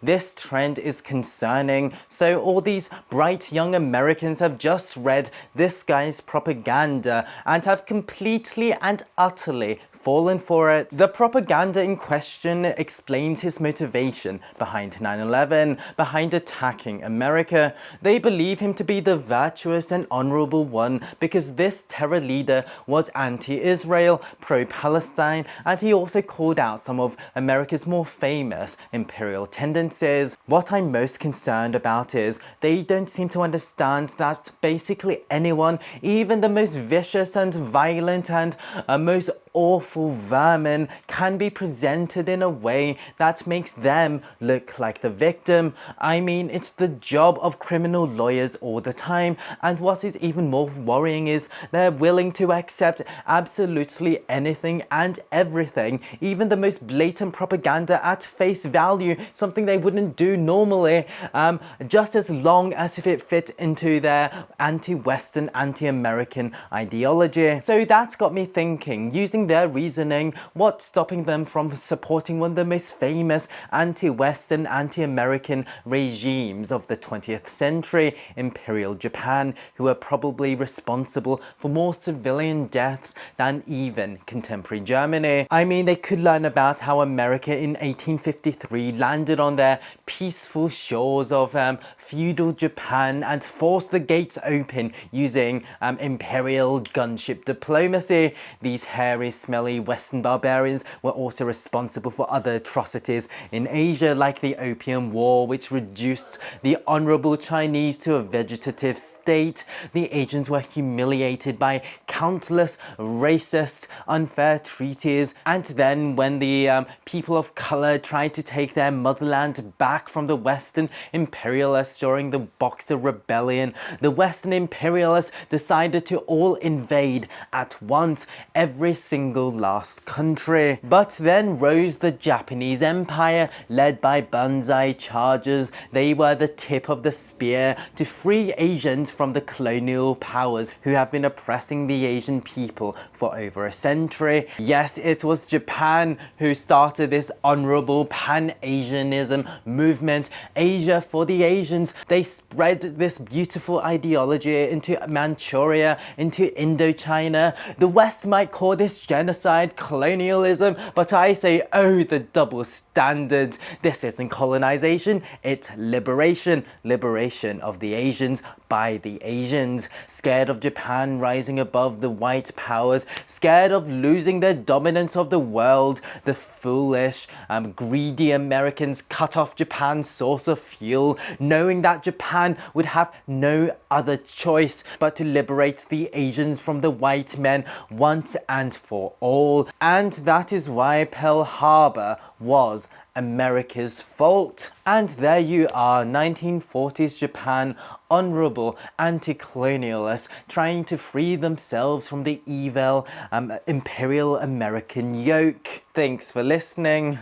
This trend is concerning, so all these bright young Americans have just read this guy's propaganda and have completely and utterly fallen for it. The propaganda in question explains his motivation behind 9/11, behind attacking America. They believe him to be the virtuous and honorable one because this terror leader was anti-Israel, pro-Palestine, and he also called out some of America's more famous imperial tendencies. What I'm most concerned about is they don't seem to understand that basically anyone, even the most vicious and violent and most awful vermin, can be presented in a way that makes them look like the victim. I mean, it's the job of criminal lawyers all the time, and what is even more worrying is they're willing to accept absolutely anything and everything, even the most blatant propaganda at face value, something they wouldn't do normally, just as long as if it fit into their anti-Western, anti-American ideology. So that got me thinking, using their reasoning, what's stopping them from supporting one of the most famous anti-Western, anti-American regimes of the 20th century, Imperial Japan, who are probably responsible for more civilian deaths than even contemporary Germany. I mean, they could learn about how America in 1853 landed on their peaceful shores of feudal Japan and forced the gates open using imperial gunship diplomacy. These hairy, smelly Western barbarians were also responsible for other atrocities in Asia, like the Opium War, which reduced the honorable Chinese to a vegetative state. The Asians were humiliated by countless racist, unfair treaties, and then when the people of color tried to take their motherland back from the Western imperialists during the Boxer Rebellion, the Western imperialists decided to all invade at once every single last country. But then rose the Japanese Empire, led by Banzai chargers. They were the tip of the spear to free Asians from the colonial powers who have been oppressing the Asian people for over a century. Yes, it was Japan who started this honorable Pan-Asianism movement, Asia for the Asians. They spread this beautiful ideology into Manchuria, into Indochina. The West might call this genocide, colonialism, but I say, oh, the double standards. This isn't colonization, it's liberation. Liberation of the Asians by the Asians. Scared of Japan rising above the white powers, scared of losing their dominance of the world, the foolish, greedy Americans cut off Japan's source of fuel, knowing that Japan would have no other choice but to liberate the Asians from the white men once and for all. And that is why Pearl Harbor was America's fault. And there you are, 1940s Japan, honorable anti-colonialists trying to free themselves from the evil imperial American yoke. Thanks for listening.